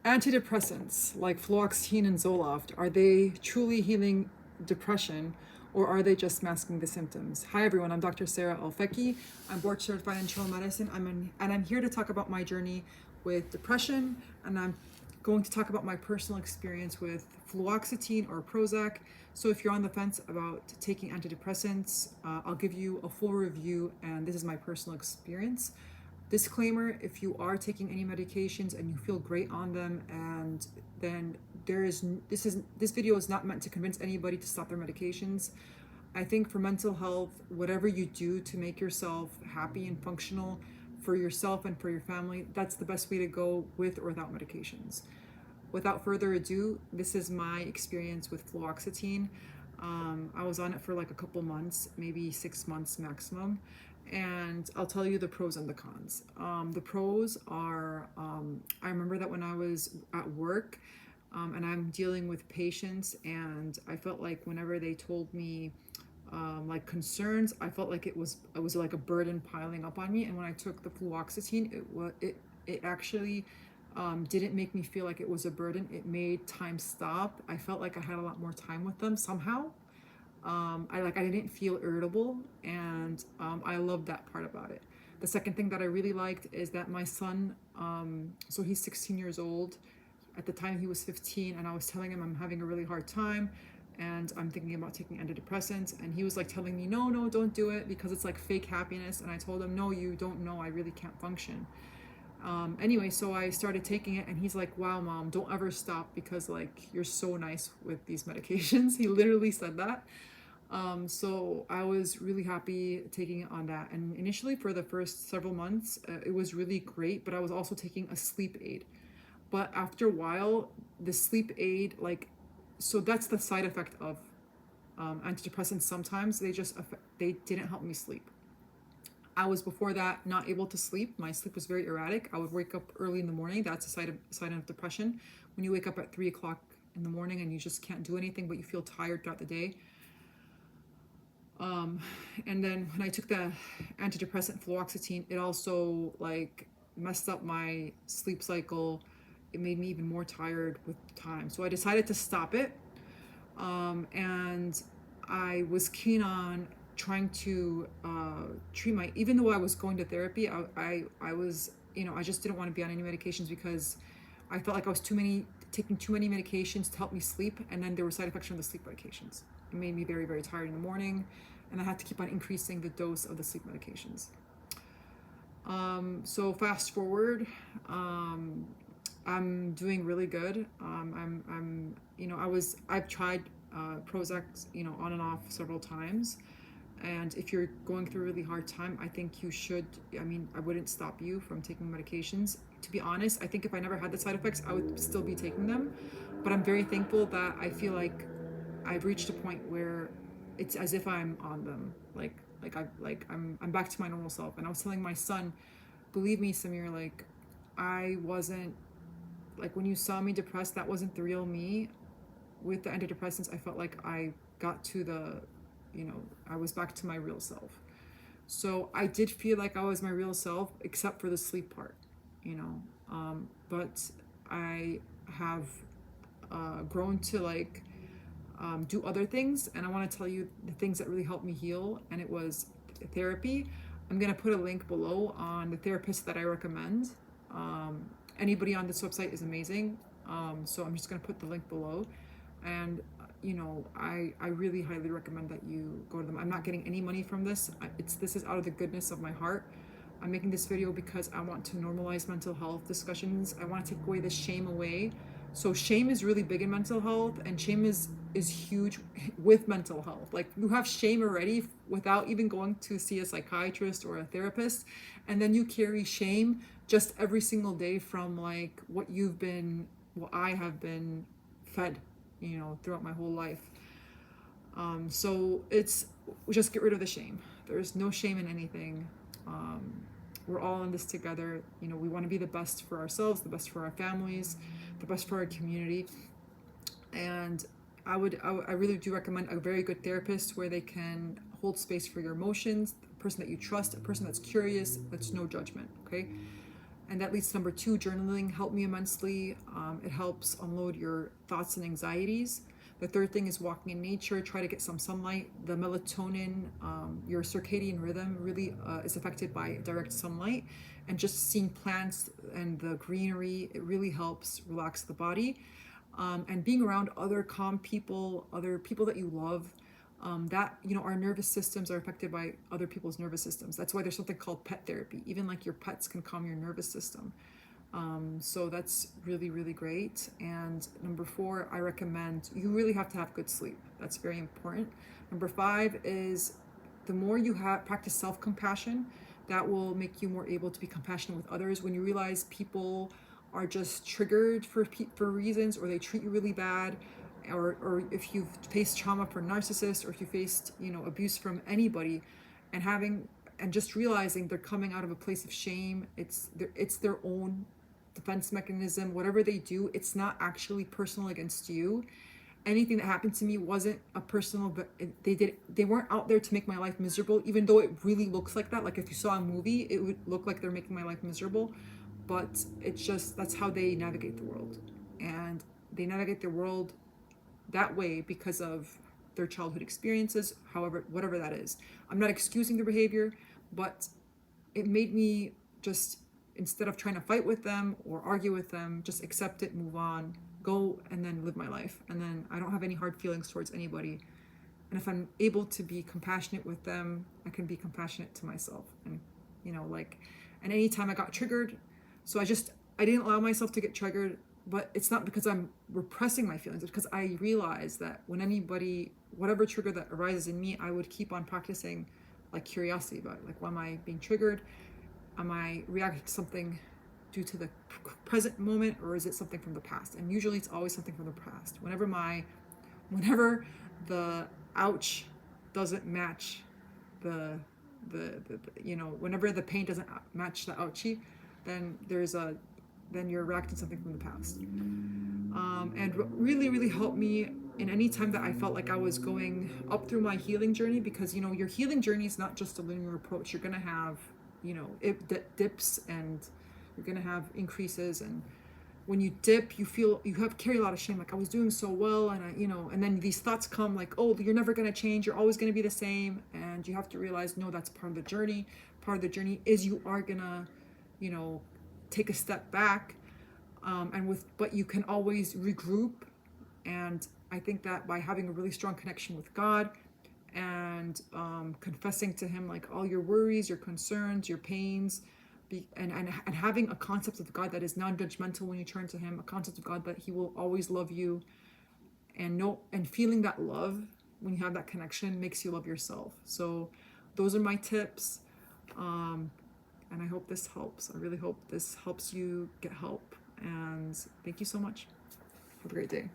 Antidepressants like fluoxetine and Zoloft, are they truly healing depression, or are they just masking the symptoms? Hi everyone, I'm Dr. Sarah Alfecki. I'm board certified in internal medicine. I'm here to talk about my journey with depression, and I'm going to talk about my personal experience with fluoxetine or Prozac. So if you're on the fence about taking antidepressants, I'll give you a full review, and this is my personal experience. Disclaimer: if you are taking any medications and you feel great on them, and then this video is not meant to convince anybody to stop their medications. I think for mental health, whatever you do to make yourself happy and functional for yourself and for your family, that's the best way to go, with or without medications. Without further ado, this is my experience with fluoxetine. I was on it for like a couple months, maybe 6 months maximum, and I'll tell you the pros and the cons. The pros are, I remember that when I was at work, and I'm dealing with patients, and I felt like whenever they told me like concerns, I felt like it was like a burden piling up on me. And when I took the fluoxetine, it actually didn't make me feel like it was a burden. It made time stop. I felt like I had a lot more time with them somehow. I didn't feel irritable, and I loved that part about it. The second thing that I really liked is that my son, so he's 16 years old. At the time he was 15, and I was telling him I'm having a really hard time and I'm thinking about taking antidepressants, and he was like telling me, no, don't do it because it's like fake happiness. And I told him, no, you don't know, I really can't function. Anyway, so I started taking it, and he's like, wow, mom, don't ever stop because like you're so nice with these medications. He literally said that. So I was really happy taking it on that. And initially for the first several months, it was really great, but I was also taking a sleep aid. But after a while, the sleep aid, so that's the side effect of antidepressants. Sometimes they didn't help me sleep. I was before that not able to sleep. My sleep was very erratic. I would wake up early in the morning. That's a sign of depression. When you wake up at 3 o'clock in the morning and you just can't do anything, but you feel tired throughout the day. And then when I took the antidepressant fluoxetine, it also like messed up my sleep cycle. It made me even more tired with time. So I decided to stop it. And I was keen on trying to treat even though I was going to therapy, I was, I just didn't want to be on any medications because I felt like I was taking too many medications to help me sleep. And then there were side effects from the sleep medications. It made me very, very tired in the morning, and I had to keep on increasing the dose of the sleep medications. So fast forward, I'm doing really good. I've tried Prozac, on and off several times. And if you're going through a really hard time, I think you should, I wouldn't stop you from taking medications. To be honest, I think if I never had the side effects, I would still be taking them. But I'm very thankful that I feel like I've reached a point where it's as if I'm on them. I'm back to my normal self. And I was telling my son, believe me, Samir, like I wasn't, like when you saw me depressed, that wasn't the real me. With the antidepressants, I felt like I got to I was back to my real self. So I did feel like I was my real self, except for the sleep part, but I have grown to do other things. And I want to tell you the things that really helped me heal, and it was therapy. I'm going to put a link below on the therapist that I recommend. Anybody on this website is amazing. So I'm just going to put the link below. And, I really highly recommend that you go to them. I'm not getting any money from this. This is out of the goodness of my heart. I'm making this video because I want to normalize mental health discussions. I want to take away the shame away. So shame is really big in mental health, and shame is huge with mental health. Like you have shame already without even going to see a psychiatrist or a therapist, and then you carry shame just every single day from like what I have been fed, throughout my whole life. So just get rid of the shame. There's no shame in anything. We're all in this together. We want to be the best for ourselves, the best for our families, the best for our community. And I really do recommend a very good therapist where they can hold space for your emotions, a person that you trust, a person that's curious, that's no judgment, okay? And that leads to number 2, journaling helped me immensely. It helps unload your thoughts and anxieties. The third thing is walking in nature. Try to get some sunlight. The melatonin, your circadian rhythm really is affected by direct sunlight. And just seeing plants and the greenery, it really helps relax the body. And being around other calm people, other people that you love, that, you know, our nervous systems are affected by other people's nervous systems. That's why there's something called pet therapy. Even like your pets can calm your nervous system. So that's really, really great. And number 4, I recommend, you really have to have good sleep. That's very important. Number 5 is the more you practice self-compassion, that will make you more able to be compassionate with others. When you realize people are just triggered for reasons, or they treat you really bad, or if you've faced trauma from narcissists, or if you faced, you know, abuse from anybody, and just realizing they're coming out of a place of shame. It's their own defense mechanism. Whatever they do, it's not actually personal against you. Anything that happened to me wasn't a personal, but they weren't out there to make my life miserable, even though it really looks like that. Like if you saw a movie, it would look like they're making my life miserable, but it's just, that's how they navigate the world. And they navigate the world that way because of their childhood experiences, however, whatever that is. I'm not excusing their behavior, but it made me just, instead of trying to fight with them or argue with them, just accept it, move on, go, and then live my life. And then I don't have any hard feelings towards anybody. And if I'm able to be compassionate with them, I can be compassionate to myself. And, you know, like, and anytime I got triggered, so I didn't allow myself to get triggered, but it's not because I'm repressing my feelings. It's because I realized that when anybody, whatever trigger that arises in me, I would keep on practicing like curiosity about it. Like, why am I being triggered? Am I reacting to something due to the present moment, or is it something from the past? And usually it's always something from the past. Whenever the ouch doesn't match the you know, whenever the pain doesn't match the ouchie, then then you're reacting to something from the past. And really, really helped me in any time that I felt like I was going up through my healing journey, because, you know, your healing journey is not just a linear approach. You're going to have, you know, dips, and you're going to have increases. And when you dip, you carry a lot of shame. Like, I was doing so well, and you know, and then these thoughts come like, oh, you're never going to change. You're always going to be the same. And you have to realize, no, that's part of the journey. Part of the journey is you are going to, you know, take a step back, but you can always regroup. And I think that by having a really strong connection with God, and confessing to him like all your worries, your concerns, your pains, and having a concept of God that is non-judgmental when you turn to him, a concept of God that he will always love you, and feeling that love when you have that connection makes you love yourself. So those are my tips. And I hope this helps. I really hope this helps you get help. And thank you so much. Have a great day.